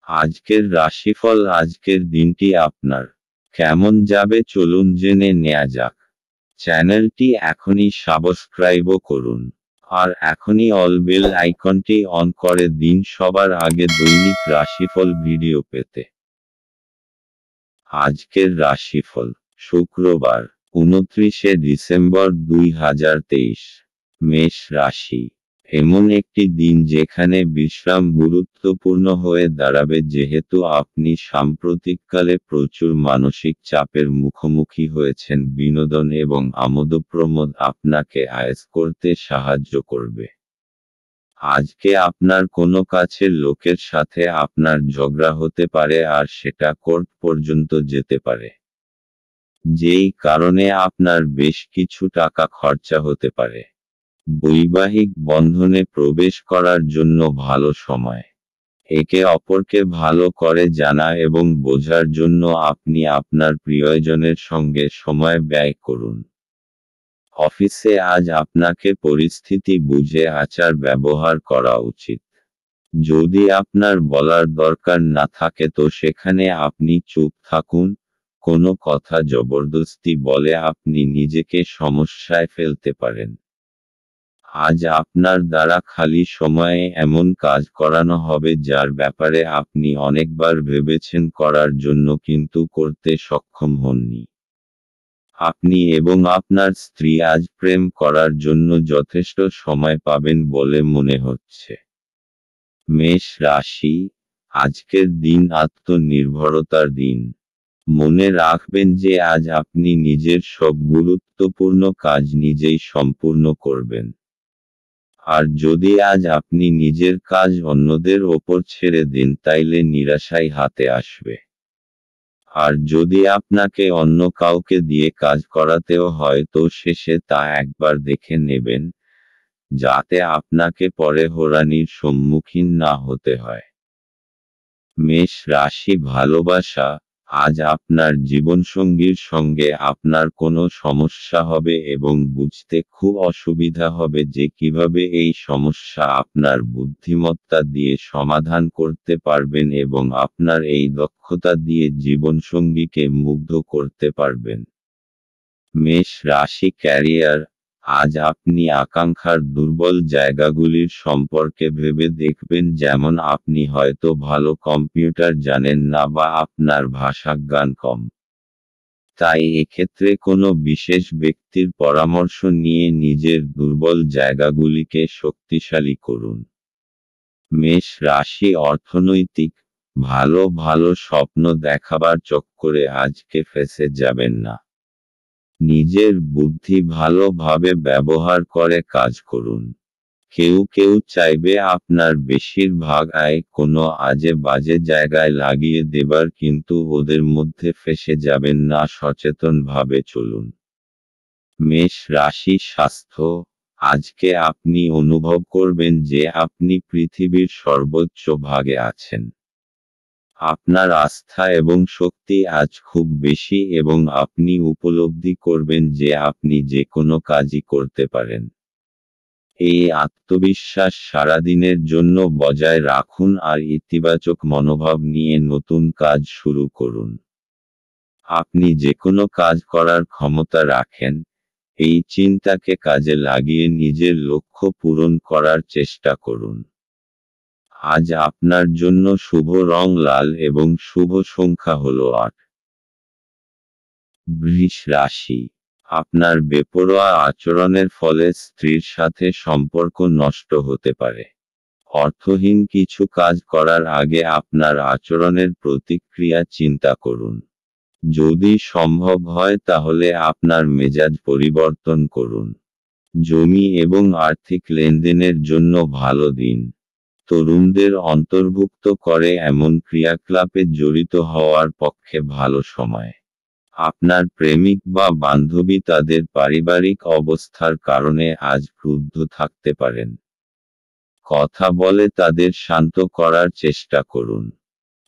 আজকের রাশিফল। আজকের দিনটি আপনার কেমন যাবে চলুন জেনে নেওয়া যাক। চ্যানেলটি এখনই সাবস্ক্রাইব করুন আর এখনই অল বেল আইকনটি অন করে দিন সবার আগে দৈনিক রাশিফল ভিডিও পেতে। আজকের রাশিফল শুক্রবার 29শে ডিসেম্বর 2023। মেষ রাশি। এমন একটি দিন যেখানে বিশ্রাম গুরুত্বপূর্ণ হয়ে দাঁড়াবে যেহেতু আপনি সাম্প্রতিককালে প্রচুর মানসিক চাপের মুখোমুখি হয়েছেন। বিনোদন এবং আমোদপ্রমোদ আপনাকে আয়েশ করতে সাহায্য করবে। আজকে আপনার কোনো কাছের লোকের সাথে আপনার ঝগড়া হতে পারে আর সেটা কোর্ট পর্যন্ত যেতে পারে, যেই কারণে আপনার বেশ কিছু টাকা খরচা হতে পারে। বৈবাহিক বন্ধনে প্রবেশ করার জন্য ভালো সময়। একে অপরকে ভালো করে জানা এবং বোঝার জন্য আপনি আপনার প্রিয়জনের সঙ্গে সময় ব্যয় করুন। অফিসে আজ আপনাকে পরিস্থিতি বুঝে আচার ব্যবহার করা উচিত। যদি আপনার বলার দরকার না থাকে তো সেখানে আপনি চুপ থাকুন। কোনো কথা জবরদস্তি বলে আপনি নিজেকে সমস্যায় ফেলতে পারেন। আজ আপনার দ্বারা খালি সময়ে এমন কাজ করানো হবে যার ব্যাপারে আপনি অনেকবার ভেবেছেন করার জন্য কিন্তু করতে সক্ষম হননি। আপনি এবং আপনার স্ত্রী আজ প্রেম করার জন্য যথেষ্ট সময় পাবেন বলে মনে হচ্ছে। মেষ রাশি। আজকের দিন আত্মনির্ভরতার দিন। মনে রাখবেন যে আজ আপনি নিজের সব গুরুত্বপূর্ণ কাজ নিজেই সম্পূর্ণ করবেন। আর যদি আজ আপনি নিজের কাজ অন্যদের ওপর ছেড়ে দেন তাইলে নিরাশাই হাতে আসবে। আর যদি আপনাকে অন্য কাউকে দিয়ে কাজ করাতেও হয় তো শেষে তা একবার দেখে নেবেন, যাতে আপনাকে পরে হয়রানির সম্মুখীন না হতে হয়। মেষ রাশি। ভালোবাসা। আজ আপনার জীবনসঙ্গীর সঙ্গে আপনার কোনো সমস্যা হবে এবং বুঝতে খুব অসুবিধা হবে যে কিভাবে এই সমস্যা আপনার বুদ্ধিমত্তা দিয়ে সমাধান করতে পারবেন এবং আপনার এই দক্ষতা দিয়ে জীবনসঙ্গীকে মুগ্ধ করতে পারবেন। মেষ রাশি। ক্যারিয়ার। আজ আপনি আকাঙ্ক্ষার দুর্বল জায়গাগুলির সম্পর্কে ভেবে দেখবেন, যেমন আপনি হয়তো ভালো কম্পিউটার জানেন না বা আপনার ভাষাজ্ঞান কম। তাই এক্ষেত্রে কোনো বিশেষ ব্যক্তির পরামর্শ নিয়ে নিজের দুর্বল জায়গাগুলিকে শক্তিশালী করুন। মেষ রাশি। অর্থনৈতিক। ভালো ভালো স্বপ্ন দেখাবার চক্করে আজকে ফেঁসে যাবেন না। নিজের বুদ্ধি ভালোভাবে ব্যবহার করে কাজ করুন। কেউ কেউ চাইবে আপনার বেশিরভাগ আয় কোনো আজে বাজে জায়গায় লাগিয়ে দেবার, কিন্তু ওদের মধ্যে ফেঁসে যাবেন না। সচেতনভাবে চলুন। মেষ রাশি। স্বাস্থ্য। আজকে আপনি অনুভব করবেন যে আপনি পৃথিবীর সর্বোচ্চ ভাগে আছেন। আপনার আস্থা এবং শক্তি আজ খুব বেশি এবং আপনি উপলব্ধি করবেন যে আপনি যে কোনো কাজই করতে পারেন। এই আত্মবিশ্বাস সারাদিনের জন্য বজায় রাখুন আর ইতিবাচক মনোভাব নিয়ে নতুন কাজ শুরু করুন। আপনি যে কোনো কাজ করার ক্ষমতা রাখেন। এই চিন্তাকে কাজে লাগিয়ে নিজের লক্ষ্য পূরণ করার চেষ্টা করুন। আজ আপনার জন্য শুভ রং লাল এবং শুভ সংখ্যা হলো 8। বৃষ রাশি। আপনার বেপরোয়া আচরণের ফলে স্ত্রীর সাথে সম্পর্ক নষ্ট হতে পারে। অর্থহীন কিছু কাজ করার আগে আপনার আচরণের প্রতিক্রিয়া চিন্তা করুন। যদি সম্ভব হয় তাহলে আপনার মেজাজ পরিবর্তন করুন। জমি এবং আর্থিক লেনদেনের জন্য ভালো দিন। তরুণদের অন্তর্ভুক্ত করে এমন ক্রিয়াকলাপে জড়িত হওয়ার পক্ষে ভালো সময়। আপনার প্রেমিক বা বান্ধবী তাদের পারিবারিক অবস্থার কারণে আজ ক্রুদ্ধ থাকতে পারেন। কথা বলে তাদের শান্ত করার চেষ্টা করুন।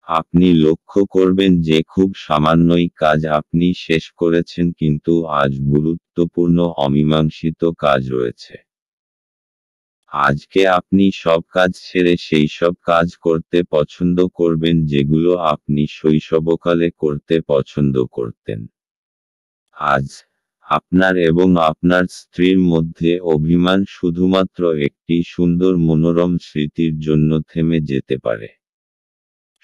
আপনি লক্ষ্য করবেন যে খুব সামান্যই কাজ আপনি শেষ করেছেন, কিন্তু আজ গুরুত্বপূর্ণ অমীমাংসিত কাজ রয়েছে। আজকে আপনি সব কাজ ছেড়ে সেই সব কাজ করতে পছন্দ করবেন যেগুলো আপনি শৈশবকালে করতে পছন্দ করতেন। আজ আপনার এবং আপনার স্ত্রীর মধ্যে অভিমান শুধুমাত্র একটি সুন্দর মনোরম স্মৃতির জন্য থেমে যেতে পারে।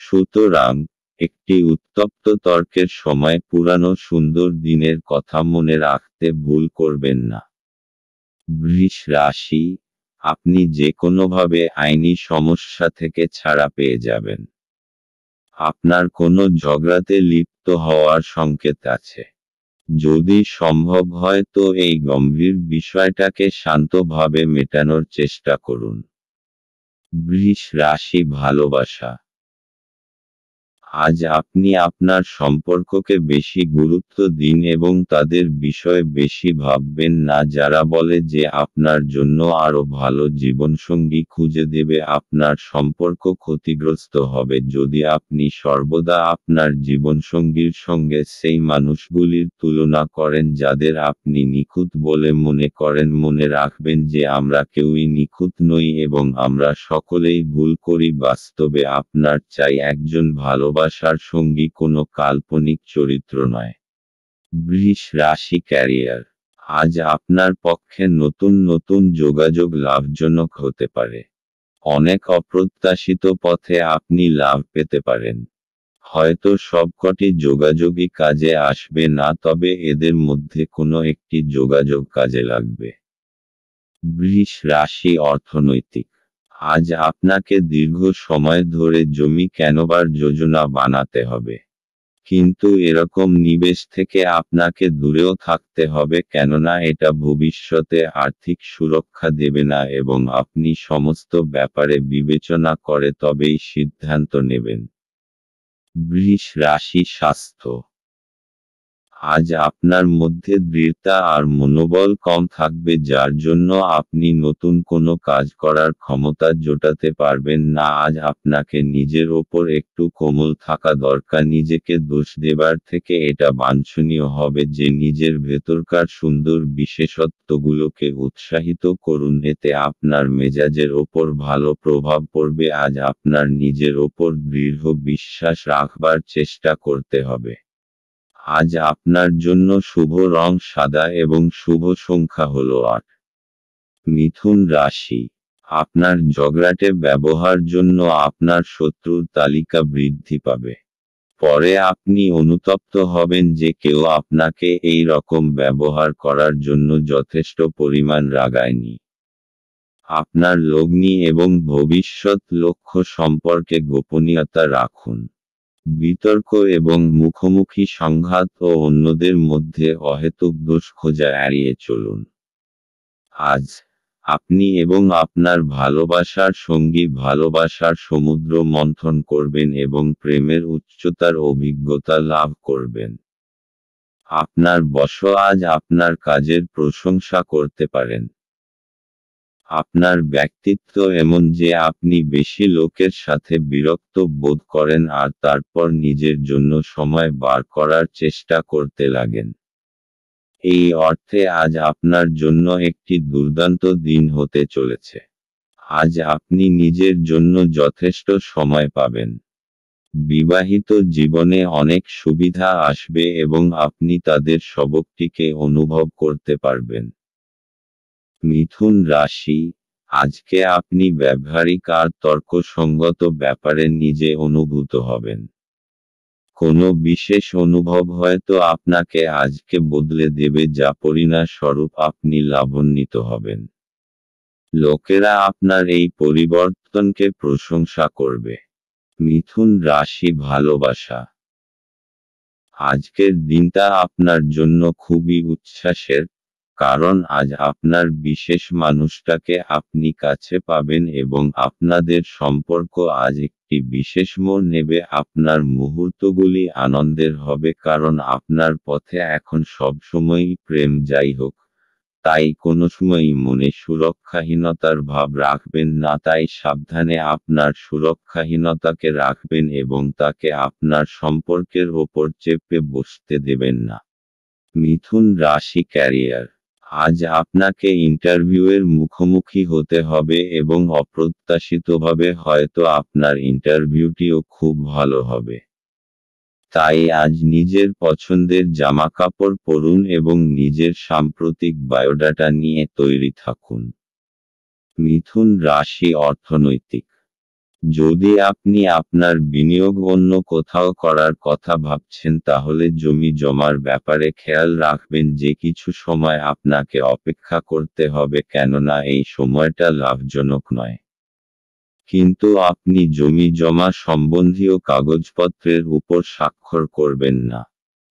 সুতরাং, একটি উত্তপ্ত তর্কের সময় পুরানো সুন্দর দিনের কথা মনে রাখতে ভুল করবেন না। বৃষ রাশি, আপনি যে কোনোভাবে আইনি সমস্যা থেকে ছাড়া পেয়ে যাবেন। আপনার কোনো ঝগড়াতে লিপ্ত হওয়ার সংকেত আছে। যদি সম্ভব হয় তো এই গম্ভীর বিষয়টাকে শান্তভাবে মেটানোর চেষ্টা করুন। বৃষ রাশি ভালোবাসা, আজ আপনি আপনার সম্পর্ককে বেশি গুরুত্ব দিন এবং তাদের বিষয়ে বেশি ভাববেন না যারা বলে যে আপনার জন্য আরও ভালো জীবনসঙ্গী খুঁজে দেবে। আপনার সম্পর্ক ক্ষতিগ্রস্ত হবে যদি আপনি সর্বদা আপনার জীবনসঙ্গীর সঙ্গে সেই মানুষগুলির তুলনা করেন যাদের আপনি নিখুঁত বলে মনে করেন। মনে রাখবেন যে আমরা কেউই নিখুঁত নই এবং আমরা সকলেই ভুল করি। বাস্তবে আপনার চাই একজন ভালোবাসার সঙ্গী, কোনো কাল্পনিক চরিত্র নয়। বৃষ রাশি ক্যারিয়ার, আজ আপনার পক্ষে নতুন নতুন যোগাযোগ লাভজনক হতে পারে। অনেক অপ্রত্যাশিত পথে আপনি লাভ পেতে পারেন। হয়তো সবকটি যোগাযোগই কাজে আসবে না, তবে এদের মধ্যে কোনো একটি যোগাযোগ কাজে লাগবে। বৃষ রাশি অর্থনৈতিক, আজ আপনাকে দীর্ঘ সময় ধরে জমি কেনবার যোজনা বানাতে হবে। কিন্তু এরকম নিবেশ থেকে আপনাকে দূরেও থাকতে হবে, কেননা এটা ভবিষ্যতে আর্থিক সুরক্ষা দেবে না এবং আপনি সমস্ত ব্যাপারে বিবেচনা করে তবেই সিদ্ধান্ত নেবেন। বৃষ রাশি স্বাস্থ্য, আজ আপনার মধ্যে দৃঢ়তা আর মনোবল কম থাকবে যার জন্য আপনি নতুন কোনো কাজ করার ক্ষমতা জোটাতে পারবেন না। আজ আপনাকে নিজের ওপর একটু কোমল থাকা দরকার। নিজেকে দোষ দেবার থেকে এটা বাঞ্ছনীয় হবে যে নিজের ভেতরকার সুন্দর বিশেষত্বগুলোকে উৎসাহিত করুন, এতে আপনার মেজাজের ওপর ভালো প্রভাব পড়বে। আজ আপনার নিজের ওপর দৃঢ় বিশ্বাস রাখবার চেষ্টা করতে হবে। আজ আপনার জন্য শুভ রং সাদা এবং শুভ সংখ্যা হলো 8। মিথুন রাশি, আপনার ঝগড়াটে ব্যবহার জন্য আপনার শত্রুর তালিকা বৃদ্ধি পাবে। পরে আপনি অনুতপ্ত হবেন যে কেউ আপনাকে এই রকম ব্যবহার করার জন্য যথেষ্ট পরিমাণ রাগায়নি। আপনার লগ্নি এবং ভবিষ্যৎ লক্ষ্য সম্পর্কে গোপনীয়তা রাখুন। বিতর্ক এবং মুখোমুখি সংঘাত ও অন্যদের মধ্যে অহেতুক দোষ খোঁজা এড়িয়ে চলুন। আজ আপনি এবং আপনার ভালোবাসার সঙ্গী ভালোবাসার সমুদ্র মন্থন করবেন এবং প্রেমের উচ্চতার অভিজ্ঞতা লাভ করবেন। আপনার বস আজ আপনার কাজের প্রশংসা করতে পারেন। আপনার ব্যক্তিত্ব এমন যে আপনি বেশি লোকের সাথে বিরক্ত বোধ করেন আর তারপর নিজের জন্য সময় বার করার চেষ্টা করতে লাগেন। এই অর্থে আজ আপনার জন্য একটি দুর্দান্ত দিন হতে চলেছে। আজ আপনি নিজের জন্য যথেষ্ট সময় পাবেন। বিবাহিত জীবনে অনেক সুবিধা আসবে এবং আপনি তাদের সবকটিকে অনুভব করতে পারবেন। মিথুন রাশি, আজকে আপনি ব্যবহারিক আর তর্কসঙ্গত ব্যাপারে নিজে অনুভূত হবেন। কোনো বিশেষ অনুভব হয়তো আপনাকে আজকে বদলে দেবে, যা পরিণাম স্বরূপ আপনি লাভান্বিত হবেন। লোকেরা আপনার এই পরিবর্তনকে প্রশংসা করবে। মিথুন রাশি ভালোবাসা, আজকের দিনটা আপনার জন্য খুবই উচ্ছ্বাসের, কারণ আজ আপনার বিশেষ মানুষটাকে আপনি কাছে পাবেন এবং আপনাদের সম্পর্ক আজ একটি বিশেষ মোড় নেবে। আপনার মুহূর্তগুলি আনন্দের হবে কারণ আপনার পথে এখন সবসময়ই প্রেম। যাই হোক, তাই কোনো সময়ই মনে সুরক্ষাহীনতার ভাব রাখবেন না। তাই সাবধানে আপনার সুরক্ষাহীনতাকে রাখবেন এবং তাকে আপনার সম্পর্কের ওপর চেপে বসতে দেবেন না। মিথুন রাশি ক্যারিয়ার, আজ আপনাকে ইন্টারভিউয়ের মুখোমুখি হতে হবে এবং অপ্রত্যাশিতভাবে হয়তো আপনার ইন্টারভিউটিও খুব ভালো হবে। তাই আজ নিজের পছন্দের জামাকাপড় পরুন এবং নিজের সাম্প্রতিক বায়োডাটা নিয়ে তৈরি থাকুন। মিথুন রাশি অর্থনৈতিক। যদি আপনি আপনার বিনিয়োগ অন্য কোথাও করার কথা ভাবছেন তাহলে জমি জমার ব্যাপারে খেয়াল রাখবেন যে কিছু সময় আপনাকে অপেক্ষা করতে হবে, কেননা এই সময়টা লাভজনক নয়। কিন্তু আপনি জমি জমা সম্বন্ধীয় কাগজপত্রের উপর স্বাক্ষর করবেন না।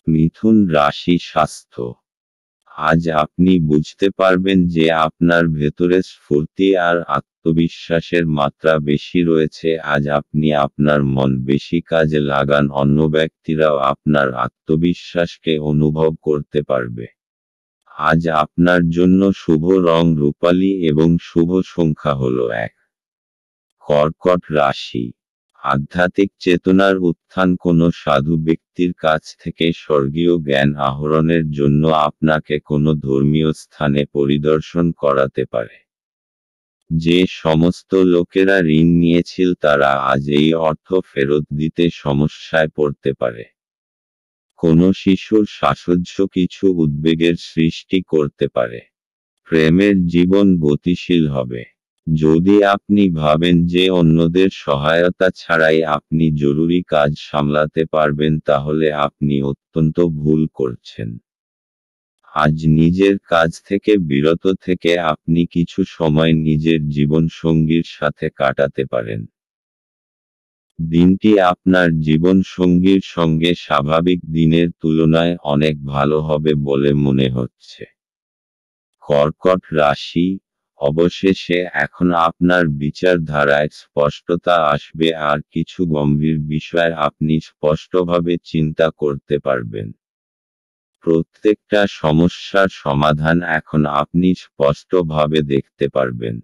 মিথুন রাশি স্বাস্থ্য। আজ আপনি বুঝতে পারবেন যে আপনার ভেতরে স্ফূর্তি আর আত্মবিশ্বাসের মাত্রা বেশি রয়েছে। আজ আপনি আপনার মন বেশি কাজে লাগান, অন্য ব্যক্তিরাও আপনার আত্মবিশ্বাসকে অনুভব করতে পারবে। আজ আপনার জন্য শুভ রং রূপালী এবং শুভ সংখ্যা হলো 1। কর্কট রাশি। আধ্যাত্মিক চেতনার উত্থান কোনো সাধু ব্যক্তির কাছ থেকে স্বর্গীয় জ্ঞান আহরণের জন্য আপনাকে কোনো ধর্মীয় স্থানে পরিদর্শন করাতে পারে। যে সমস্ত লোকেরা ঋণ নিয়েছিল তারা আজ এই অর্থ ফেরত দিতে সমস্যায় পড়তে পারে। কোনো শিশুর সাহচর্য কিছু উদ্বেগের সৃষ্টি করতে পারে। প্রেমের জীবন গতিশীল হবে। যদি আপনি ভাবেন যে অন্যদের সহায়তা ছাড়াই আপনি জরুরি কাজ সামলাতে পারবেন তাহলে আপনি অত্যন্ত ভুল করছেন। আজ নিজের কাজ থেকে বিরত থেকে আপনি কিছু সময় নিজের জীবনসঙ্গীর সাথে কাটাতে পারেন। দিনটি আপনার জীবনসঙ্গীর সঙ্গে স্বাভাবিক দিনের তুলনায় অনেক ভালো হবে বলে মনে হচ্ছে। কর্কট রাশি। অবশেষে এখন আপনার বিচারধারায় স্পষ্টতা আসবে আর কিছু গম্ভীর বিষয় আপনি স্পষ্টভাবে চিন্তা করতে পারবেন। প্রত্যেকটা সমস্যার সমাধান এখন আপনি স্পষ্টভাবে দেখতে পারবেন।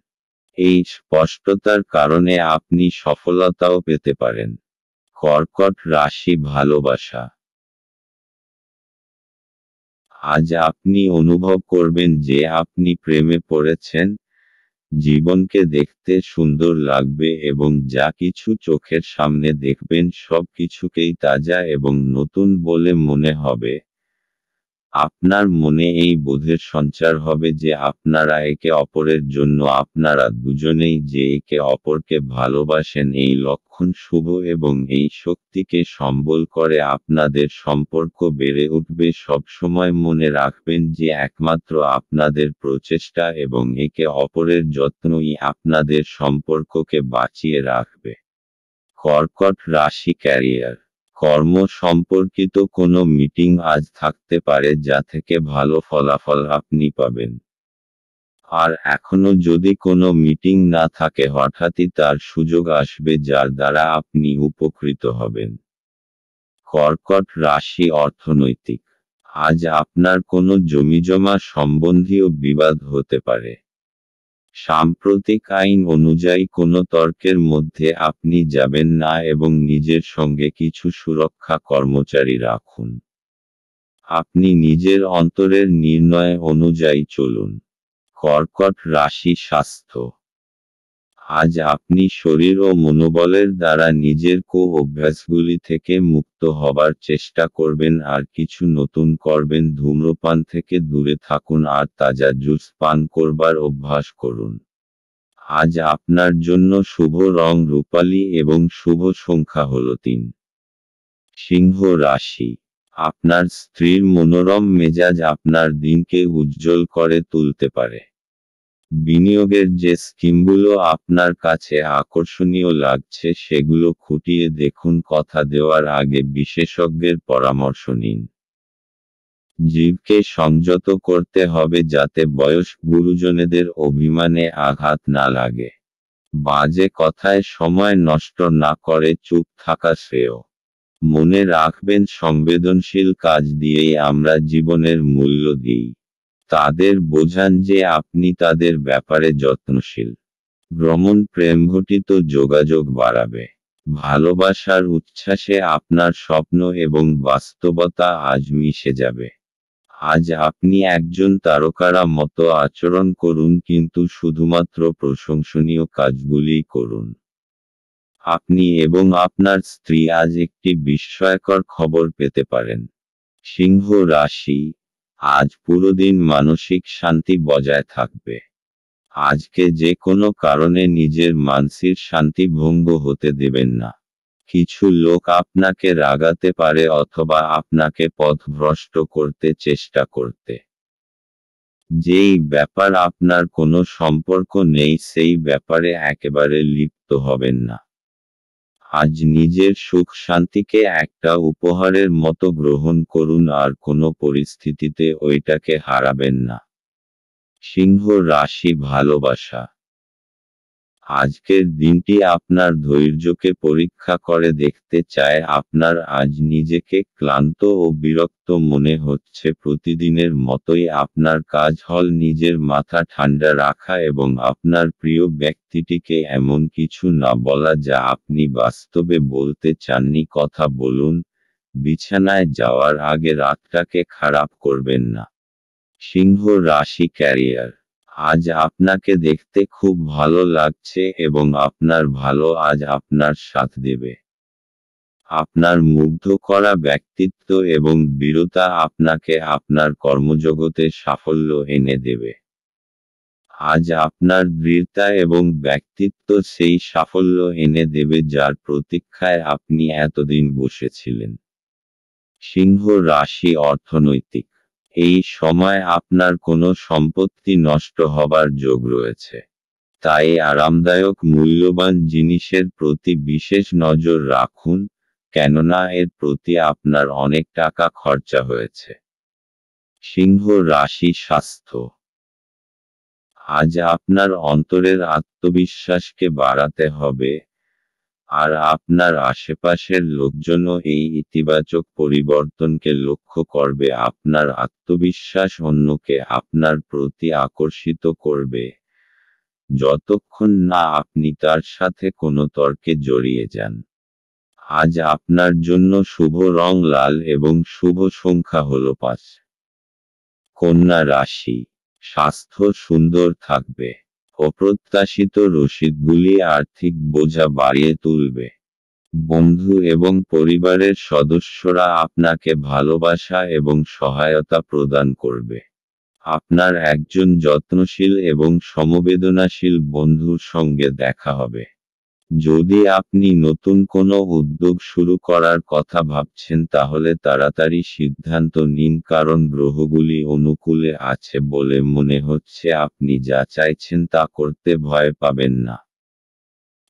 এই স্পষ্টতার কারণে আপনি সফলতাও পেতে পারেন। কর্কট রাশি ভালোবাসা। আজ আপনি অনুভব করবেন যে আপনি প্রেমে পড়েছেন। জীবনকে দেখতে সুন্দর লাগবে এবং যা কিছু চোখের সামনে দেখবেন সব কিছুকেই তাজা এবং নতুন বলে মনে হবে। আপনার মনে এই বোধের সঞ্চার হবে যে আপনারা একে অপরের জন্য আপনারা দুজনেই যে একে অপরকে ভালোবাসেন। এই লক্ষণ শুভ এবং এই শক্তিকে সম্বল করে আপনাদের সম্পর্ক বেড়ে উঠবে। সবসময় মনে রাখবেন যে একমাত্র আপনাদের প্রচেষ্টা এবং একে অপরের যত্নই আপনাদের সম্পর্ককে বাঁচিয়ে রাখবে। কর্কট রাশি ক্যারিয়ার। কর্ম সম্পর্কিত কোনো মিটিং আজ থাকতে পারে যা থেকে ভালো ফলাফল আপনি পাবেন। আর এখনো যদি কোনো মিটিং না থাকে হঠাৎই তার সুযোগ আসবে যার দ্বারা আপনি উপকৃত হবেন। কর্কট রাশি অর্থনৈতিক। আজ আপনার কোনো জমিজমা সম্বন্ধীয় বিবাদ হতে পারে। সাম্প্রতিক আইন অনুযায়ী কোনো তর্কের মধ্যে আপনি যাবেন না এবং নিজের সঙ্গে কিছু সুরক্ষা কর্মচারী রাখুন। আপনি নিজের অন্তরের নির্ণয় অনুযায়ী চলুন। কর্কট রাশি স্বাস্থ্য। আজ আপনি শরীর ও মনোবলের দ্বারা নিজের অভ্যাসগুলি থেকে মুক্ত হবার চেষ্টা করবেন আর কিছু নতুন করবেন। ধূম্রপান থেকে দূরে থাকুন আর তাজা জুস পান করবার অভ্যাস করুন। আজ আপনার জন্য শুভ রং রূপালী এবং শুভ সংখ্যা হলো 3। সিংহ রাশি। আপনার স্ত্রীর মনোরম মেজাজ আপনার দিনকে উজ্জ্বল করে তুলতে পারে। বিনিয়োগের যে স্কিমগুলো আপনার কাছে আকর্ষণীয় লাগছে সেগুলো খুঁটিয়ে দেখুন। কথা দেওয়ার আগে বিশেষজ্ঞের পরামর্শ নিন। জীবকে সংযত করতে হবে যাতে বয়স্ক গুরুজনেদের অভিমানে আঘাত না লাগে। বাজে কথায় সময় নষ্ট না করে চুপ থাকা শ্রেয়। মনে রাখবেন সংবেদনশীল কাজ দিয়েই আমরা জীবনের মূল্য দিই। তাদের বোঝান যে আপনি তাদের ব্যাপারে যত্নশীল। ভ্রমণ প্রেমঘটিত যোগাযোগ বাড়াবে। ভালোবাসার উচ্ছ্বাসে আপনার স্বপ্ন এবং বাস্তবতা আজ মিশে যাবে। আজ আপনি একজন তারকারা মতো আচরণ করুন, কিন্তু শুধুমাত্র প্রশংসনীয় কাজগুলিই করুন। আপনি এবং আপনার স্ত্রী আজ একটি বিস্ময়কর খবর পেতে পারেন। সিংহ রাশি, আজ পুরো দিন মানসিক শান্তি বজায় থাকবে। আজকে যে কোনো কারণে নিজের মানসিক শান্তি ভঙ্গ হতে দেবেন না। কিছু লোক আপনাকে রাগাতে পারে অথবা আপনাকে পথভ্রষ্ট করতে চেষ্টা করতে। যেই ব্যাপার আপনার কোনো সম্পর্ক নেই সেই ব্যাপারে একেবারে লিপ্ত হবেন না। আজ নিজের সুখ শান্তিকে একটা উপহারের মতো গ্রহণ করুন আর কোনো পরিস্থিতিতে ওইটাকে হারাবেন না। সিংহ রাশি, ভালোবাসা। আজকের দিনটি আপনার ধৈর্যকে পরীক্ষা করে দেখতে চায়। আপনার আজ নিজেকে ক্লান্ত ও বিরক্ত মনে হচ্ছে। প্রতিদিনের মতোই আপনার কাজ হল নিজের মাথা ঠান্ডা রাখা এবং আপনার প্রিয় ব্যক্তিটিকে এমন কিছু না বলা যা আপনি বাস্তবে বলতে চাননি। কথা বলুন, বিছানায় যাওয়ার আগে রাতটাকে খারাপ করবেন না। সিংহ রাশি, ক্যারিয়ার। আজ আপনাকে দেখতে খুব ভালো লাগছে এবং আপনার ভালো আজ আপনার সাথ দেবে। আপনার মুগ্ধ করা ব্যক্তিত্ব এবং বীরতা আপনাকে আপনার কর্মজগতে সাফল্য এনে দেবে। আজ আপনার দৃঢ়তা এবং ব্যক্তিত্ব সেই সাফল্য এনে দেবে যার প্রতীক্ষায় আপনি এতদিন বসেছিলেন। সিংহ রাশি, অর্থনৈতিক। এই সময় আপনার কোনো সম্পত্তি নষ্ট হবার যোগ রয়েছে। তাই আরামদায়ক মূল্যবান জিনিসের প্রতি বিশেষ নজর রাখুন, কেননা এর প্রতি আপনার অনেক টাকা খরচা হয়েছে। সিংহ রাশি, স্বাস্থ্য। আজ আপনার অন্তরের আত্মবিশ্বাসকে বাড়াতে হবে, আর আপনার আশেপাশের লোকজনও এই ইতিবাচক পরিবর্তনকে লক্ষ্য করবে। আপনার আত্মবিশ্বাস অন্যকে আপনার প্রতি আকর্ষিত করবে, যতক্ষণ না আপনি তার সাথে কোনো তর্কে জড়িয়ে যান। আজ আপনার জন্য শুভ রং লাল এবং শুভ সংখ্যা হল 5। কন্যা রাশি, স্বাস্থ্য সুন্দর থাকবে। অপ্রত্যাশিত রসিদগুলি আর্থিক বোঝা বাড়িয়ে তুলবে। বন্ধু এবং পরিবারের সদস্যরা আপনাকে ভালোবাসা এবং সহায়তা প্রদান করবে। আপনার একজন যত্নশীল এবং সমবেদনাশীল বন্ধুর সঙ্গে দেখা হবে। যদি আপনি নতুন কোনো উদ্যোগ শুরু করার কথা ভাবছেন তাহলে তাড়াতাড়ি সিদ্ধান্ত নিন, কারণ গ্রহগুলি অনুকূলে আছে বলে মনে হচ্ছে। আপনি যা চাইছেন তা করতে ভয় পাবেন না।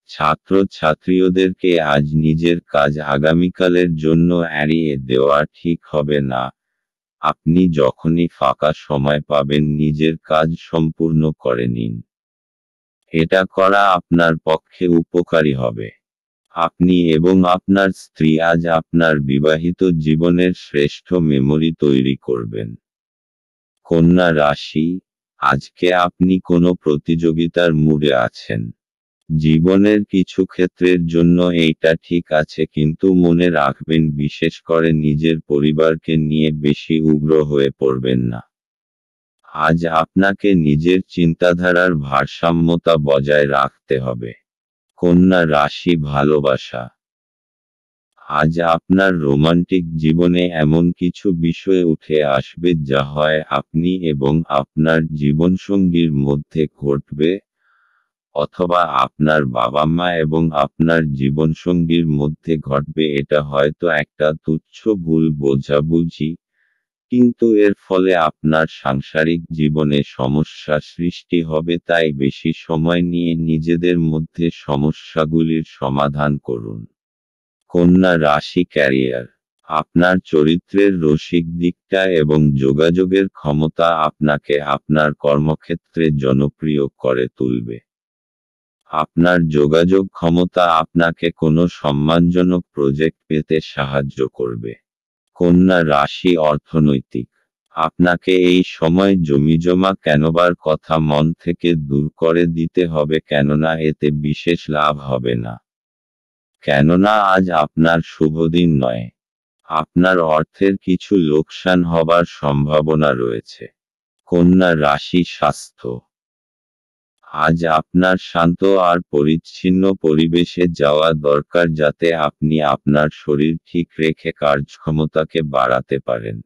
ছাত্রছাত্রীদেরকে আজ নিজের কাজ আগামীকালের জন্য এড়িয়ে দেওয়া ঠিক হবে না। আপনি যখনই ফাঁকা সময় পাবেন নিজের কাজ সম্পূর্ণ করে নিন। এটা করা আপনার পক্ষে উপকারী হবে। আপনি এবং আপনার স্ত্রী আজ আপনার বিবাহিত জীবনের শ্রেষ্ঠ মেমরি তৈরি করবেন। কন্যা রাশি, আজকে আপনি কোনো প্রতিযোগিতার মুডে আছেন। জীবনের কিছু ক্ষেত্রের জন্য এইটা ঠিক আছে, কিন্তু মনে রাখবেন বিশেষ করে নিজের পরিবারকে নিয়ে বেশি উগ্র হয়ে পড়বেন না। আজ আপনাকে নিজের চিন্তাধারার ভারসাম্যতা বজায় রাখতে হবে। কন্যা রাশি, ভালোবাসা। আজ আপনার রোমান্টিক জীবনে এমন কিছু বিষয় উঠে আসবে যা হয় আপনি এবং আপনার জীবনসঙ্গীর মধ্যে ঘটবে, অথবা আপনার বাবা মা এবং আপনার জীবনসঙ্গীর মধ্যে ঘটবে। এটা হয়তো একটা তুচ্ছ ভুল বোঝাবুঝি, কিন্তু এর ফলে আপনার সাংসারিক জীবনে সমস্যা সৃষ্টি হবে। তাই বেশি সময় নিয়ে নিজেদের মধ্যে সমস্যাগুলির সমাধান করুন। কন্যা রাশি, ক্যারিয়ার। আপনার চরিত্রের রসিক দিকটা এবং যোগাযোগের ক্ষমতা আপনাকে আপনার কর্মক্ষেত্রে জনপ্রিয় করে তুলবে। আপনার যোগাযোগ ক্ষমতা আপনাকে কোনো সম্মানজনক প্রজেক্ট পেতে সাহায্য করবে। কন্যা রাশি, অর্থনৈতিক। আপনাকে এই সময় জমিজমা কেনবার কথা মন থেকে দূর করে দিতে হবে, কেননা এতে বিশেষ লাভ হবে না। কেননা আজ আপনার শুভ দিন নয়। আপনার অর্থের কিছু লোকসান হবার সম্ভাবনা রয়েছে। কন্যা রাশি স্বাস্থ্য। আজ আপনার শান্ত আর পরিচ্ছন্ন পরিবেশে যাওয়া দরকার যাতে আপনি আপনার শরীর ঠিক রেখে কার্যক্ষমতাকে বাড়াতে পারেন।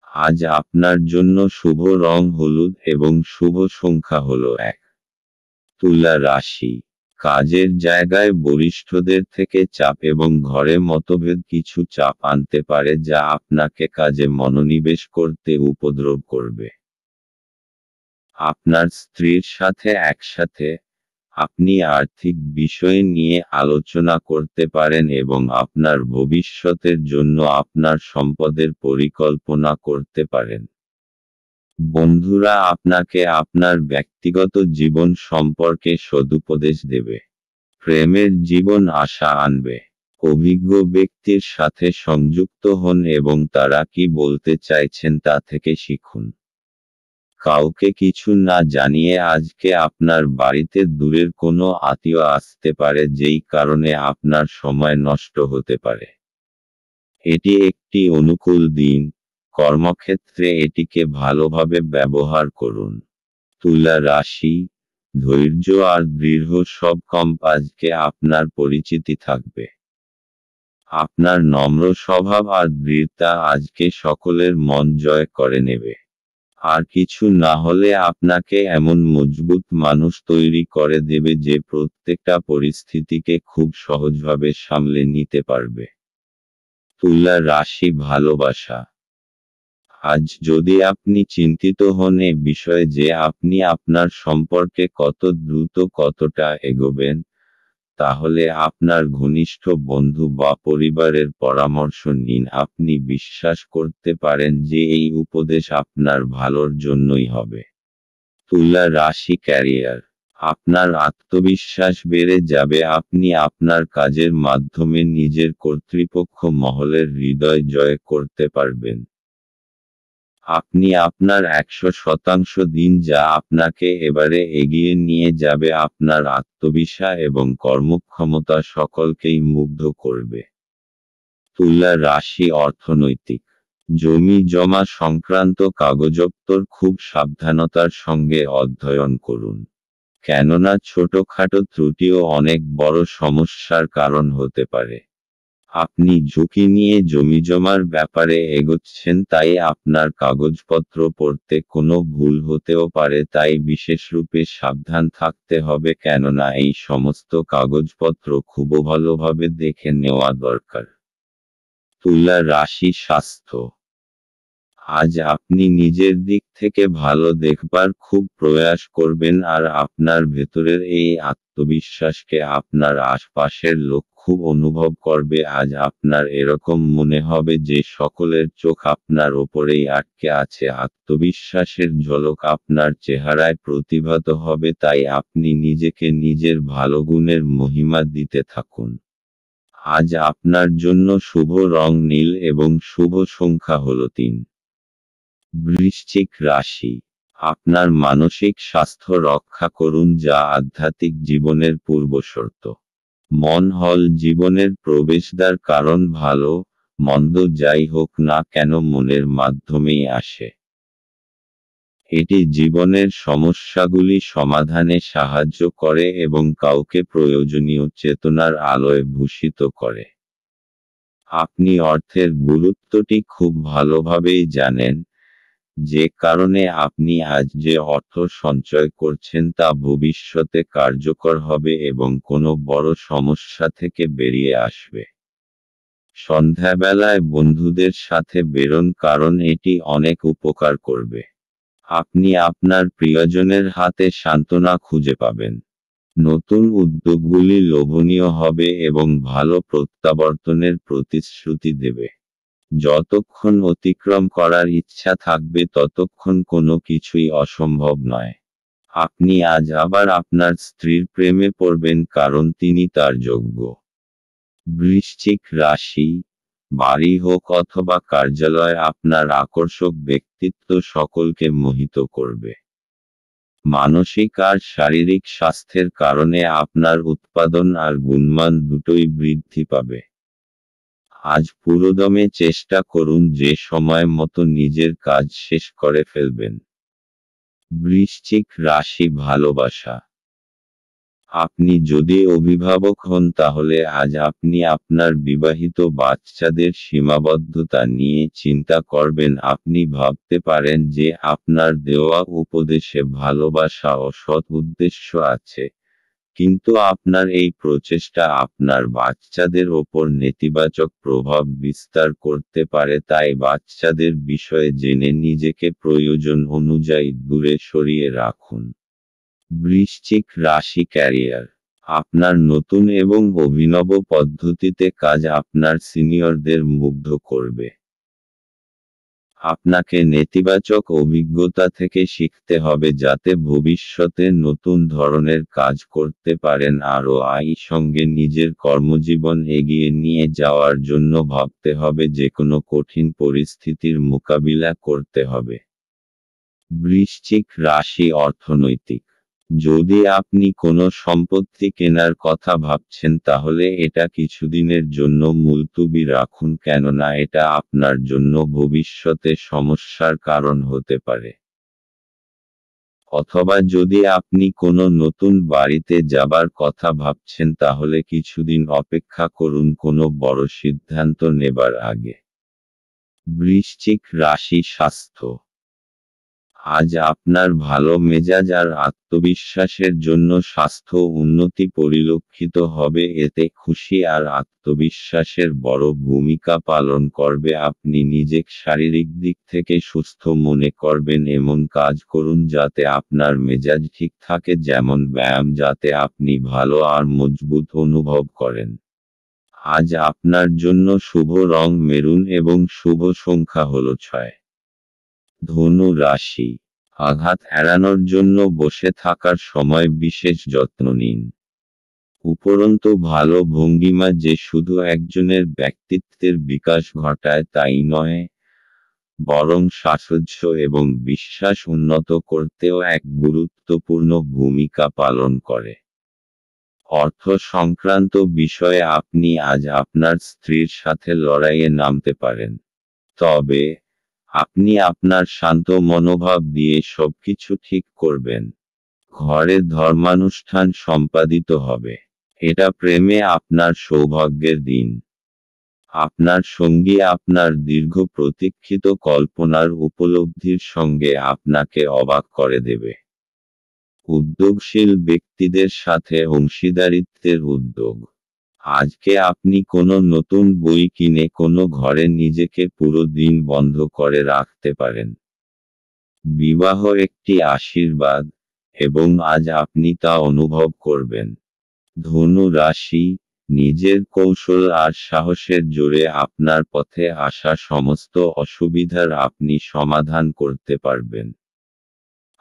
আজ আপনার জন্য শুভ রং হলুদ এবং শুভ সংখ্যা হল 1। তুলা রাশি। কাজের জায়গায় বরিষ্ঠদের থেকে চাপ এবং ঘরে মতভেদ কিছু চাপ আনতে পারে যা আপনাকে কাজে মনোনিবেশ করতে উপদ্রব করবে। আপনার স্ত্রীর সাথে একসাথে আপনি আর্থিক বিষয় নিয়ে আলোচনা করতে পারেন এবং আপনার ভবিষ্যতের জন্য আপনার সম্পদের পরিকল্পনা করতে পারেন। বন্ধুরা আপনাকে আপনার ব্যক্তিগত জীবন সম্পর্কে সদুপদেশ দেবে। প্রেমের জীবন আশা আনবে। অভিজ্ঞ ব্যক্তির সাথে সংযুক্ত হন এবং তারা কি বলতে চাইছেন তা থেকে শিখুন। কাউকে কিছু না জানিয়ে আজকে আপনার বাড়িতে দূরের কোনো আত্মীয় আসতে পারে যেই কারণে আপনার সময় নষ্ট হতে পারে। এটি একটি অনুকূল দিন, কর্মক্ষেত্রে এটিকে ভালোভাবে ব্যবহার করুন। তুলা রাশি। ধৈর্য আর দৃঢ় সব আজকে আপনার পরিচিতি থাকবে। আপনার নম্র স্বভাব আর দৃঢ়তা আজকে সকলের মন জয় করে নেবে। আর কিছু না হলে আপনাকে এমন মজবুত মানুষ তৈরি করে দেবে যে প্রত্যেকটা পরিস্থিতিকে খুব সহজভাবে সামলে নিতে পারবে। তুলা রাশি ভালোবাসা। আজ যদি আপনি চিন্তিত হন এ বিষয়ে যে আপনি আপনার সম্পর্কে কত দ্রুত কতটা এগোবেন, তাহলে আপনার ঘনিষ্ঠ বন্ধু বা পরিবারের পরামর্শ নিন। আপনি বিশ্বাস করতে পারেন যে এই উপদেশ আপনার ভালোর জন্যই হবে। তুলা রাশি ক্যারিয়ার। আপনার আত্মবিশ্বাস বেড়ে যাবে। আপনি আপনার কাজের মাধ্যমে নিজের কর্তৃপক্ষ মহলের হৃদয় জয় করতে পারবেন। আপনি আপনার 100% দিন যা আপনাকে এবারে এগিয়ে নিয়ে যাবে। আপনার আত্মবিশ্বাস এবং কর্মক্ষমতা সকলকেই মুগ্ধ করবে। তুলা রাশি অর্থনৈতিক। জমি জমা সংক্রান্ত কাগজপত্র খুব সাবধানতার সঙ্গে অধ্যয়ন করুন। কেননা ছোটখাটো ত্রুটিও অনেক বড় সমস্যার কারণ হতে পারে। আপনি ঝুঁকি নিয়ে জমিজমার ব্যাপারে এগোচ্ছেন তাই আপনার কাগজপত্র পড়তে কোনো ভুল হতেও পারে, তাই বিশেষরূপে সাবধান থাকতে হবে কেননা এই সমস্ত কাগজপত্র খুব ভালোভাবে দেখে নেওয়া দরকার। তুলা রাশি স্বাস্থ্য। আজ আপনি নিজের দিক থেকে ভালো দেখবার খুব প্রয়াস করবেন আর আপনার ভেতরের এই আত্মবিশ্বাসকে আপনার আশপাশের লোক খুব অনুভব করবে। আজ আপনার এরকম মনে হবে যে সকলের চোখ আপনার ওপরেই আটকে আছে। আত্মবিশ্বাসের ঝলক আপনার চেহারায় প্রতিভাত হবে, তাই আপনি নিজেকে নিজের ভালো গুণের মহিমা দিতে থাকুন। আজ আপনার জন্য শুভ রং নীল এবং শুভ সংখ্যা হল 3। বৃশ্চিক রাশি। আপনার মানসিক স্বাস্থ্য রক্ষা করুন যা আধ্যাত্মিক জীবনের পূর্বশর্ত। মন হল জীবনের প্রবেশদ্বার, কারণ ভালো মন্দ যাই হোক না কেন মনের মাধ্যমেই আসে। এটি জীবনের সমস্যাগুলি সমাধানে সাহায্য করে এবং কাউকে প্রয়োজনীয় চেতনার আলোয় ভূষিত করে। আপনি অর্থের গুরুত্বটি খুব ভালোভাবেই জানেন, যে কারণে আপনি আজ যে অর্থ সঞ্চয় করছেন তা ভবিষ্যতে কার্যকর হবে এবং কোনো বড় সমস্যা থেকে বেরিয়ে আসবে। সন্ধ্যাবেলায় বন্ধুদের সাথে বেরোন কারণ এটি অনেক উপকার করবে। আপনি আপনার প্রিয়জনের হাতে সান্ত্বনা খুঁজে পাবেন। নতুন উদ্যোগগুলি লোভনীয় হবে এবং ভালো প্রত্যাবর্তনের প্রতিশ্রুতি দেবে। যতক্ষণ অতিক্রম করার ইচ্ছা থাকবে ততক্ষণ কোনো কিছুই অসম্ভব নয়। আপনি আজ আবার আপনার স্ত্রীর প্রেমে পড়বেন কারণ তিনি তার যোগ্য। বৃশ্চিক রাশি। বাড়ি হোক অথবা কার্যালয়, আপনার আকর্ষক ব্যক্তিত্ব সকলকে মোহিত করবে। মানসিক আর শারীরিক স্বাস্থ্যের কারণে আপনার উৎপাদন আর গুণমান দুটোই বৃদ্ধি পাবে। আজ পুরোদমে চেষ্টা করুন যে সময় মতো নিজের কাজ শেষ করে ফেলবেন। বৃশ্চিক রাশি ভালোবাসা। আপনি যদি অভিভাবক হন তাহলে আজ আপনি আপনার বিবাহিত বাচ্চাদের সীমাবদ্ধতা নিয়ে চিন্তা করবেন। আপনি ভাবতে পারেন যে আপনার দেওয়া উপদেশে ভালোবাসা ও সৎ উদ্দেশ্য আছে, কিন্তু আপনার এই প্রচেষ্টা আপনার বাচ্চাদের ওপর নেতিবাচক প্রভাব বিস্তার করতে পারে। তাই বাচ্চাদের বিষয়ে জেনে নিজেকে প্রয়োজন অনুযায়ী দূরে সরিয়ে রাখুন। বৃশ্চিক রাশি ক্যারিয়ার। আপনার নতুন এবং অভিনব পদ্ধতিতে কাজ আপনার সিনিয়রদের মুগ্ধ করবে। আপনাকে নেতিবাচক অভিজ্ঞতা থেকে শিখতে হবে যাতে ভবিষ্যতে নতুন ধরনের কাজ করতে পারেন। আরও সঙ্গে নিজের কর্মজীবন এগিয়ে নিয়ে যাওয়ার জন্য ভাবতে হবে, যে কোনো কঠিন পরিস্থিতির মোকাবিলা করতে হবে। বৃশ্চিক রাশি অর্থনৈতিক। যদি আপনি কোনো সম্পত্তি কেনার কথা ভাবছেন তাহলে এটা কিছুদিনের জন্য মুলতুবি রাখুন, কেননা এটা আপনার জন্য ভবিষ্যতে সমস্যার কারণ হতে পারে। অথবা যদি আপনি কোনো নতুন বাড়িতে যাবার কথা ভাবছেন তাহলে কিছুদিন অপেক্ষা করুন কোনো বড় সিদ্ধান্ত নেবার আগে। বৃশ্চিক রাশি স্বাস্থ্য। আজ আপনার ভালো মেজাজ আর আত্মবিশ্বাসের জন্য স্বাস্থ্য উন্নতি পরিলক্ষিত হবে। এতে খুশি আর আত্মবিশ্বাসের বড় ভূমিকা পালন করবে। আপনি নিজেকে শারীরিক দিক থেকে সুস্থ মনে করবেন। এমন কাজ করুন যাতে আপনার মেজাজ ঠিক থাকে, যেমন ব্যায়াম, যাতে আপনি ভালো আর মজবুত অনুভব করেন। আজ আপনার জন্য শুভ রং মেরুন এবং শুভ সংখ্যা হলো 6। ধনু রাশি। আঘাত এড়ানোর জন্য বসে থাকার সময় বিশেষ যত্ন নিন। উপরন্তু ভালো ভঙ্গিমা যে শুধু একজনের ব্যক্তিত্বের বিকাশ ঘটায় তাই নয়, বরং সাহচর্য এবং বিশ্বাস উন্নত করতেও এক গুরুত্বপূর্ণ ভূমিকা পালন করে। অর্থ সংক্রান্ত বিষয়ে আপনি আজ আপনার স্ত্রীর সাথে লড়াইয়ে নামতে পারেন, তবে আপনি আপনার শান্ত মনোভাব দিয়ে সবকিছু ঠিক করবেন। ঘরে ধর্মানুষ্ঠান সম্পাদিত হবে। এটা প্রেমে আপনার সৌভাগ্যের দিন। আপনার সঙ্গী আপনার দীর্ঘ প্রতীক্ষিত কল্পনার উপলব্ধির সঙ্গে আপনাকে অবাক করে দেবে। উদ্যোগশীল ব্যক্তিদের সাথে অংশীদারিত্বের উদ্যোগ। আজকে আপনি কোনো নতুন বই কিনে কোনো ঘরে নিজেকে পুরো দিন বন্ধ করে রাখতে পারেন। বিবাহ একটি আশীর্বাদ, এবং আজ আপনি তা অনুভব করবেন। ধনু রাশি। নিজের কৌশল আর সাহসের জোরে আপনার পথে আসা সমস্ত অসুবিধার আপনি সমাধান করতে পারবেন।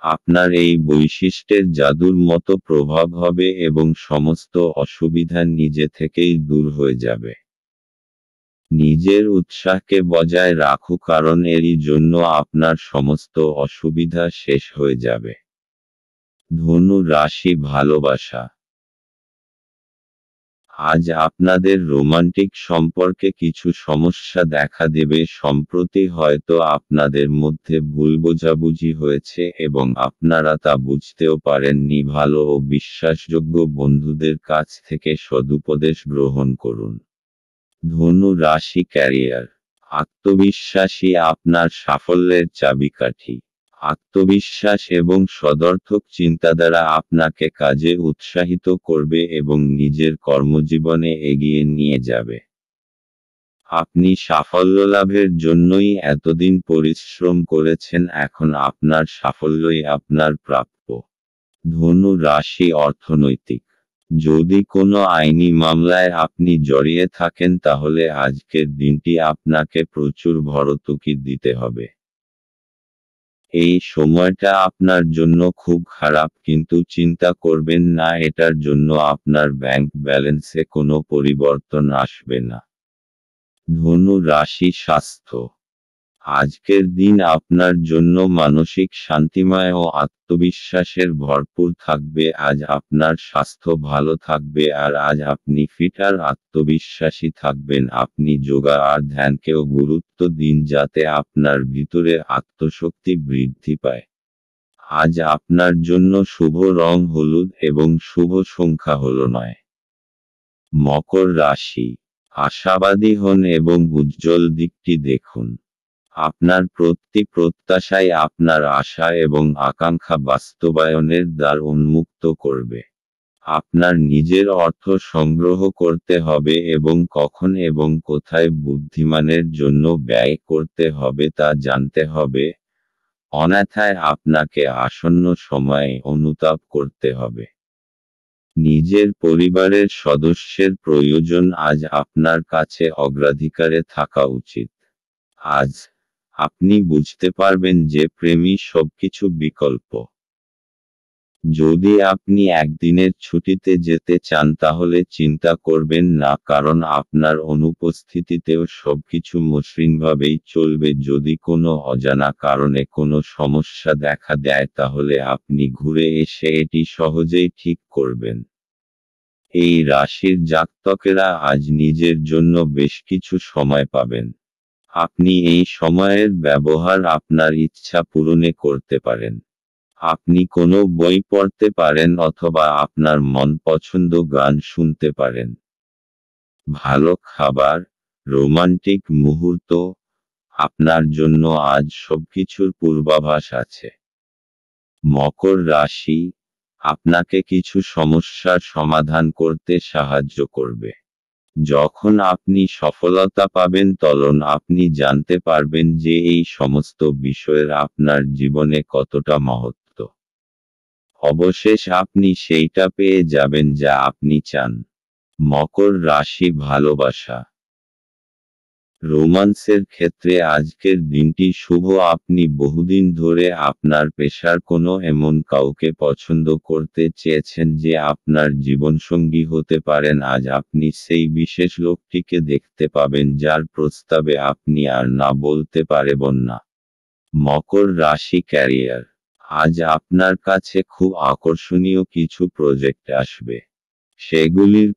আপনার এই বৈশিষ্ট্যের জাদুর মতো প্রভাব হবে এবং সমস্ত অসুবিধা নিজে থেকেই দূর হয়ে যাবে। নিজের উৎসাহকে বজায় রাখুন, কারণ এরই জন্য আপনার সমস্ত অসুবিধা শেষ হয়ে যাবে। ধনু রাশি ভালোবাসা। আজ আপনাদের রোমান্টিক সম্পর্কে কিছু সমস্যা দেখা দেবে। সম্প্রতি হয়তো আপনাদের মধ্যে ভুল বোঝাবুঝি হয়েছে এবং আপনারা তা বুঝতেও পারেননি। ভালো ও বিশ্বাসযোগ্য বন্ধুদের কাছ থেকে সদুপদেশ গ্রহণ করুন। ধনু রাশি ক্যারিয়ার। আত্মবিশ্বাসী আপনার সাফল্যের চাবিকাঠি। আত্মবিশ্বাস এবং সদর্থক চিন্তাধারা আপনাকে কাজে উৎসাহিত করবে এবং নিজের কর্মজীবনে এগিয়ে নিয়ে যাবে। আপনি সাফল্য লাভের জন্যই এতদিন পরিশ্রম করেছেন, এখন আপনার সাফল্যই আপনার প্রাপ্য। ধনু রাশি অর্থনৈতিক। যদি কোনো আইনি মামলায় আপনি জড়িয়ে থাকেন তাহলে আজকের দিনটি আপনাকে প্রচুর ভর্তুকি দিতে হবে। এই সময়টা আপনার জন্য খুব খারাপ, কিন্তু চিন্তা করবেন না, এটার জন্য আপনার ব্যাংক ব্যালেন্সে কোনো পরিবর্তন আসবে না। ধনু রাশি স্বাস্থ্য। আজকের দিন আপনার জন্য মানসিক শান্তিময় ও আত্মবিশ্বাসের ভরপুর থাকবে। আজ আপনার স্বাস্থ্য ভালো থাকবে আর আজ আপনি ফিট আর আত্মবিশ্বাসী থাকবেন। আপনি যোগা আর ধ্যানকেও গুরুত্ব দিন যাতে আপনার ভিতরে আত্মশক্তি বৃদ্ধি পায়। আজ আপনার জন্য শুভ রং হলুদ এবং শুভ সংখ্যা হল 9। মকর রাশি, আশাবাদী হন এবং উজ্জ্বল দিকটি দেখুন। আপনার প্রতি প্রত্যাশাই আপনার আশা এবং আকাঙ্ক্ষা বাস্তবায়নের দ্বার উন্মুক্ত করবে। আপনার নিজের অর্থ সংগ্রহ করতে হবে এবং কখন এবং কোথায় বুদ্ধিমানের জন্য ব্যয় করতে হবে তা জানতে হবে, অন্যথায় আপনাকে আসন্ন সময়ে অনুতাপ করতে হবে। নিজের পরিবারের সদস্যের প্রয়োজন আজ আপনার কাছে অগ্রাধিকারে থাকা উচিত। আজ আপনি বুঝতে পারবেন যে প্রেমই সবকিছু বিকল্প। যদি আপনি একদিনের ছুটিতে যেতে চান তাহলে চিন্তা করবেন না, কারণ আপনার অনুপস্থিতিতেও সবকিছু মসৃণভাবেই চলবে। যদি কোনো অজানা কারণে কোনো সমস্যা দেখা দেয় তাহলে আপনি ঘুরে এসে এটি সহজেই ঠিক করবেন। এই রাশির জাতকেরা আজ নিজের জন্য বেশ কিছু সময় পাবেন। আপনি এই সময়ের ব্যবহার আপনার ইচ্ছা পূরণে করতে পারেন। আপনি কোনো বই পড়তে পারেন অথবা আপনার মন পছন্দ গান শুনতে পারেন। ভালো খাবার, রোমান্টিক মুহূর্ত, আপনার জন্য আজ সবকিছুর পূর্বাভাস আছে। মকর রাশি, আপনাকে কিছু সমস্যার সমাধান করতে সাহায্য করবে। যখন আপনি সফলতা পাবেন তখন আপনি জানতে পারবেন যে এই সমস্ত বিষয়ের আপনার জীবনে কতটা মহত্ব। অবশেষে আপনি সেইটা পেয়ে যাবেন যা আপনি চান। মকর রাশি, ভালোবাসা, রোমান্সের ক্ষেত্রে আজকের দিনটি শুভ। আপনি বহুদিন ধরে আপনার পেশার কোনো এমন কাউকে পছন্দ করতে চেয়েছেন যে আপনার জীবনসঙ্গী হতে পারেন। আজ আপনি সেই বিশেষ লোকটিকে দেখতে পাবেন যার প্রস্তাবে আপনি আর না বলতে পারবেন না। মকর রাশি, ক্যারিয়ার, আজ আপনার কাছে খুব আকর্ষণীয় কিছু প্রজেক্ট আসবে। সেগুলির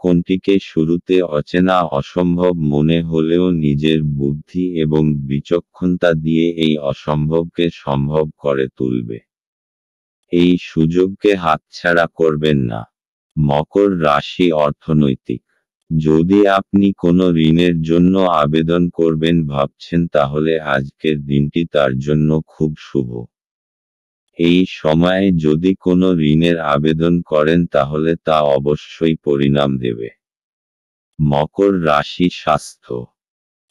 কোনটিকে শুরুতে অচেনা অসম্ভব মনে হলেও নিজের বুদ্ধি এবং বিচক্ষণতা দিয়ে এই অসম্ভবকে সম্ভব করে তুলবে। এই সুযোগকে হাতছাড়া করবেন না। মকর রাশি, অর্থনৈতিক, যদি আপনি কোনো ঋণের জন্য আবেদন করবেন ভাবছেন তাহলে আজকের দিনটি তার জন্য খুব শুভ। এই সময়ে যদি কোনো ঋণের আবেদন করেন তাহলে তা অবশ্যই পরিণাম দেবে। মকর রাশি, স্বাস্থ্য,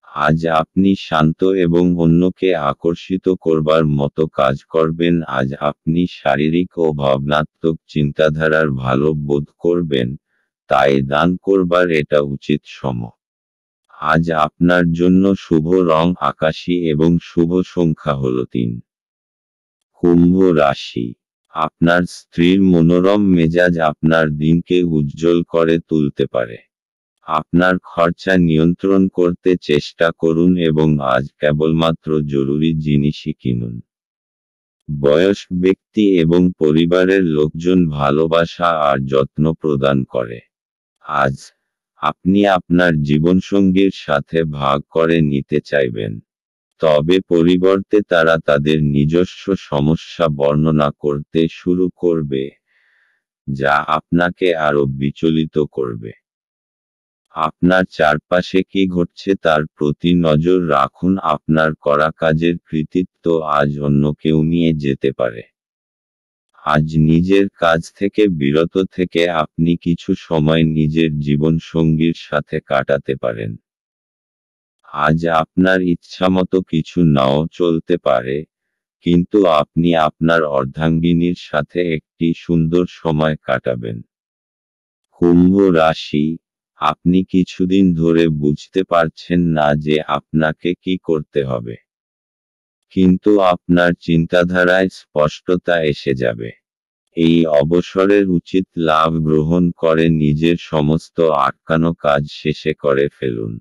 আজ আপনি শান্ত এবং অন্যকে আকর্ষিত করবার মতো কাজ করবেন। আজ আপনি শারীরিক ও ভাবনাত্মক চিন্তাধারার ভালো বোধ করবেন, তাই দান করবার এটা উচিত সময়। আজ আপনার জন্য শুভ রং আকাশী এবং শুভ সংখ্যা হল 3। কুম্ভ রাশি, আপনার স্ত্রীর মনোরম মেজাজ আপনার দিনকে উজ্জ্বল করে তুলতে পারে। আপনার খরচা নিয়ন্ত্রণ করতে চেষ্টা করুন এবং আজ কেবলমাত্র জরুরি জিনিসই কিনুন। বয়স্ক ব্যক্তি এবং পরিবারের লোকজন ভালোবাসা আর যত্ন প্রদান করে। আজ আপনি আপনার জীবনসঙ্গীর সাথে ভাগ করে নিতে চাইবেন, তবে পরিবর্তে তারা তাদের নিজস্ব সমস্যা বর্ণনা করতে শুরু করবে, যা আপনাকে আরও বিচলিত করবে। আপনার চারপাশে কি ঘটছে তার প্রতি নজর রাখুন। আপনার করা কাজের কৃতিত্ব আজ অন্য কেউ নিয়ে যেতে পারে। আজ নিজের কাজ থেকে বিরত থেকে আপনি কিছু সময় নিজের জীবনসঙ্গীর সাথে কাটাতে পারেন। আজ আপনার ইচ্ছামতো কিছু নাও চলতে পারে, কিন্তু আপনি আপনার অর্ধাঙ্গিনীর সাথে একটি সুন্দর সময় কাটাবেন। কুম্ভ রাশি, আপনি কিছুদিন ধরে বুঝতে পারছেন না যে আপনাকে কি করতে হবে, কিন্তু আপনার চিন্তাধারায় স্পষ্টতা এসে যাবে। এই অবসরের উচিত লাভ গ্রহণ করে নিজের সমস্ত আটকানো কাজ শেষে করে ফেলুন।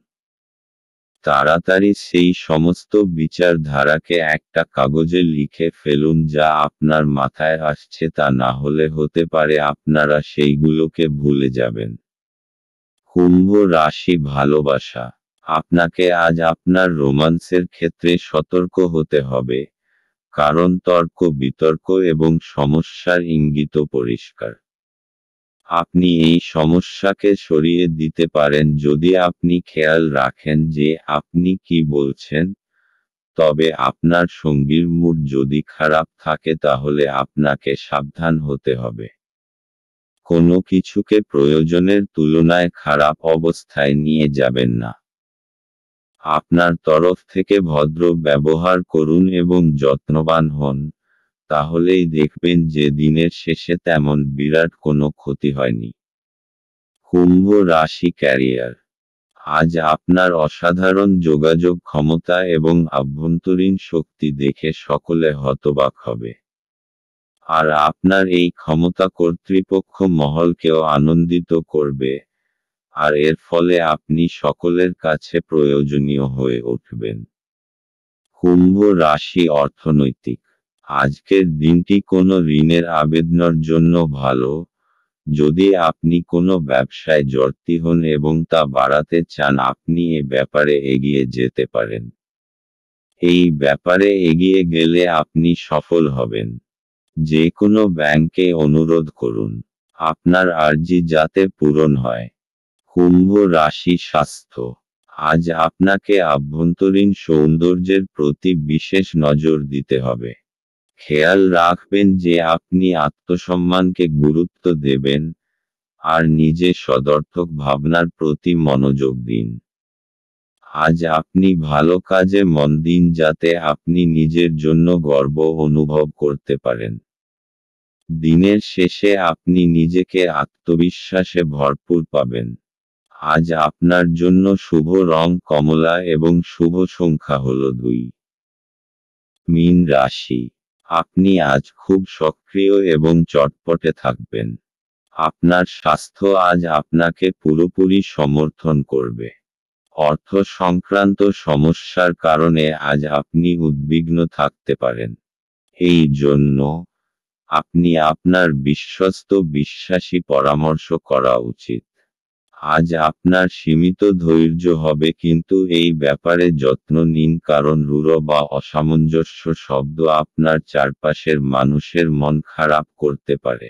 তাড়াতাড়ি সেই সমস্ত বিচারধারাকে একটা কাগজে লিখে ফেলুন যা আপনার মাথায় আসছে, তা না হলে হতে পারে আপনারা সেইগুলোকে ভুলে যাবেন। কুম্ভ রাশি ভালোবাসা। আপনাকে আজ আপনার রোমান্সের ক্ষেত্রে সতর্ক হতে হবে, কারণ তর্ক বিতর্ক এবং সমস্যার ইঙ্গিত পরিষ্কার। আপনি এই সমস্যাকে সরিয়ে দিতে পারেন যদি আপনি খেয়াল রাখেন যে আপনি কি বলছেন, তবে আপনার সঙ্গীর মুড যদি খারাপ থাকে তাহলে আপনাকে সাবধান হতে হবে। কোনো কিছুকে প্রয়োজনের তুলনায় খারাপ অবস্থায় নিয়ে যাবেন না। আপনার তরফ থেকে ভদ্র ব্যবহার করুন এবং যত্নবান হন, তাহলেই দেখবেন যে দিনের শেষে তেমন বিরাট কোনো ক্ষতি হয়নি। কুম্ভ রাশি ক্যারিয়ার। আজ আপনার অসাধারণ যোগাযোগ ক্ষমতা এবং আভ্যন্তরীণ শক্তি দেখে সকলে হতবাক হবে। আর আপনার এই ক্ষমতা কর্তৃপক্ষ মহলকেও আনন্দিত করবে, আর এর ফলে আপনি সকলের কাছে প্রয়োজনীয় হয়ে উঠবেন। কুম্ভ রাশি অর্থনৈতিক। আজকের দিনটি কোনো ঋণের আবেদনের জন্য ভালো, যদি আপনি কোনো ব্যবসায় জড়িত হন এবং তা বাড়াতে চান আপনি এ ব্যাপারে এগিয়ে যেতে পারেন। এই ব্যাপারে এগিয়ে গেলে আপনি সফল হবেন। যে কোনো ব্যাংকে অনুরোধ করুন, আপনার আর্জি যাতে পূরণ হয়। কুম্ভ রাশি স্বাস্থ্য। আজ আপনাকে আভ্যন্তরীণ সৌন্দর্যের প্রতি বিশেষ নজর দিতে হবে। খেয়াল রাখবেন যে আপনি আত্মসম্মানকে গুরুত্ব দেবেন, আর নিজের সদর্থক ভাবনার প্রতি মনোযোগ দিন। আজ আপনি ভালো কাজে মন দিন যাতে আপনি নিজের জন্য গর্ব অনুভব করতে পারেন। দিনের শেষে আপনি নিজেকে আত্মবিশ্বাসে ভরপুর পাবেন। আজ আপনার জন্য শুভ রং কমলা এবং শুভ সংখ্যা হল 2। মীন রাশি। আপনি আজ খুব সক্রিয় এবং চটপটে থাকবেন। আপনার স্বাস্থ্য আজ আপনাকে পুরোপুরি সমর্থন করবে। অর্থ সংক্রান্ত সমস্যার কারণে আজ আপনি উদ্বিগ্ন থাকতে পারেন। এই জন্য আপনি আপনার বিশ্বস্ত বিশ্বাসী পরামর্শ করা উচিত। আজ আপনার সীমিত ধৈর্য হবে, কিন্তু এই ব্যাপারে যত্ন নিন কারণ রূঢ় বা অসামঞ্জস্য শব্দ আপনার চারপাশের মানুষের মন খারাপ করতে পারে।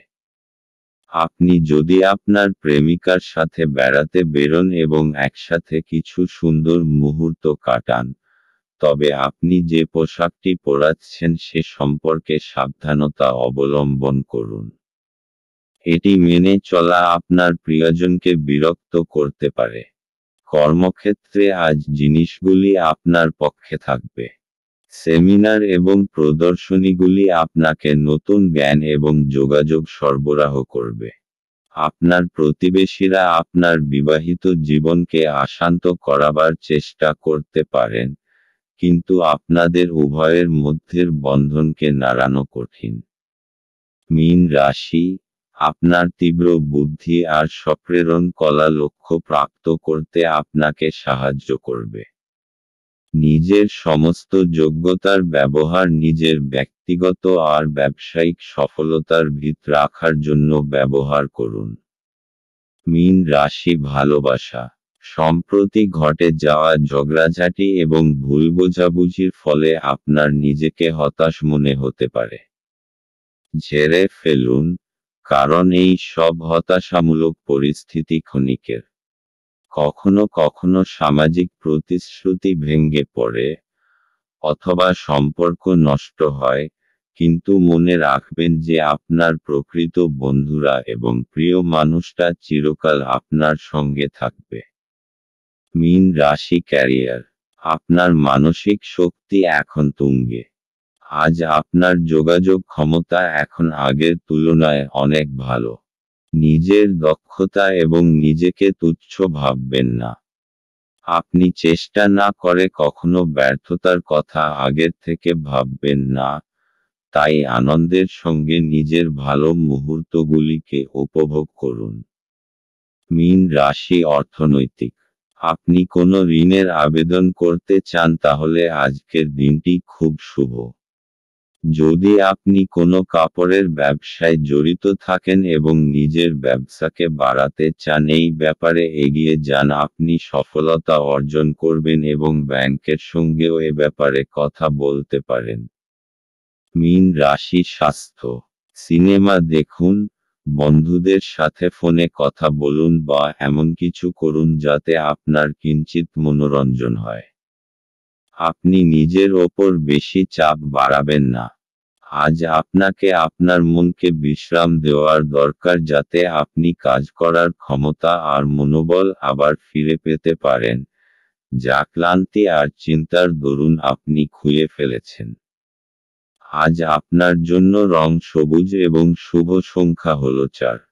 আপনি যদি আপনার প্রেমিকার সাথে বেড়াতে বেরোন এবং একসাথে কিছু সুন্দর মুহূর্ত কাটান, তবে আপনি যে পোশাকটি পরাচ্ছেন সে সম্পর্কে সাবধানতা অবলম্বন করুন। এটি মেনে চলা আপনার প্রিয়জনকে বিরক্ত করতে পারে। কর্মক্ষেত্রে আজ জিনিসগুলি আপনার পক্ষে থাকবে। সেমিনার এবং প্রদর্শনীগুলি আপনাকে নতুন জ্ঞান এবং যোগাযোগ সরবরাহ করবে। আপনার প্রতিবেশীরা আপনার বিবাহিত জীবনকে অশান্ত করাবার চেষ্টা করতে পারেন, কিন্তু আপনাদের উভয়ের মধ্যের বন্ধনকে নাড়ানো কঠিন। মীন রাশি। আপনার তীব্র বুদ্ধি আর সপ্রেরণ কলা লক্ষ্য প্রাপ্ত করতে আপনাকে সাহায্য করবে। নিজের সমস্ত যোগ্যতার ব্যবহার নিজের ব্যক্তিগত আর ব্যবসায়িক সফলতার ভিত রাখার জন্য ব্যবহার করুন। মীন রাশি ভালোবাসা। সম্প্রতি ঘটে যাওয়া ঝগড়াঝাটি এবং ভুল বোঝাবুঝির ফলে আপনার নিজেকে হতাশ মনে হতে পারে। ঝেড়ে ফেলুন, কারণ এই সব হতাশামূলক পরিস্থিতি ক্ষণিকের। কখনো কখনো সামাজিক প্রতিশ্রুতি ভেঙে পড়ে, অথবা সম্পর্ক নষ্ট হয়, কিন্তু মনে রাখবেন যে আপনার প্রকৃত বন্ধুরা এবং প্রিয় মানুষটা চিরকাল আপনার সঙ্গে থাকবে। মীন রাশি ক্যারিয়ার। আপনার মানসিক শক্তি এখন তুঙ্গে। আজ আপনার যোগাযোগ ক্ষমতা এখন আগের তুলনায় অনেক ভালো। নিজের দক্ষতা এবং নিজেকে তুচ্ছ ভাববেন না। আপনি চেষ্টা না করে কখনো ব্যর্থতার কথা আগের থেকে ভাববেন না, তাই আনন্দের সঙ্গে নিজের ভালো মুহূর্তগুলিকে উপভোগ করুন। মীন রাশি অর্থনৈতিক। আপনি কোনো ঋণের আবেদন করতে চান তাহলে আজকের দিনটি খুব শুভ। যদি আপনি কোনো কাপড়ের ব্যবসায় জড়িত থাকেন এবং নিজের ব্যবসাকে বাড়াতে চান এই ব্যাপারে এগিয়ে যান, আপনি সফলতা অর্জন করবেন এবং ব্যাংকের সঙ্গেও এ ব্যাপারে কথা বলতে পারেন। মীন রাশি স্বাস্থ্য। সিনেমা দেখুন, বন্ধুদের সাথে ফোনে কথা বলুন বা এমন কিছু করুন যাতে আপনার কিঞ্চিৎ মনোরঞ্জন হয়। আপনি নিজের ওপর বেশি চাপ বাড়াবেন না। আজ আপনাকে আপনার মনকে বিশ্রাম দেওয়ার দরকার যাতে আপনি কাজ করার ক্ষমতা আর মনোবল আবার ফিরে পেতে পারেন, যা ক্লান্তি আর চিন্তার দরুন আপনি খুইয়ে ফেলেছেন। আজ আপনার জন্য রং সবুজ এবং শুভ সংখ্যা হল 4।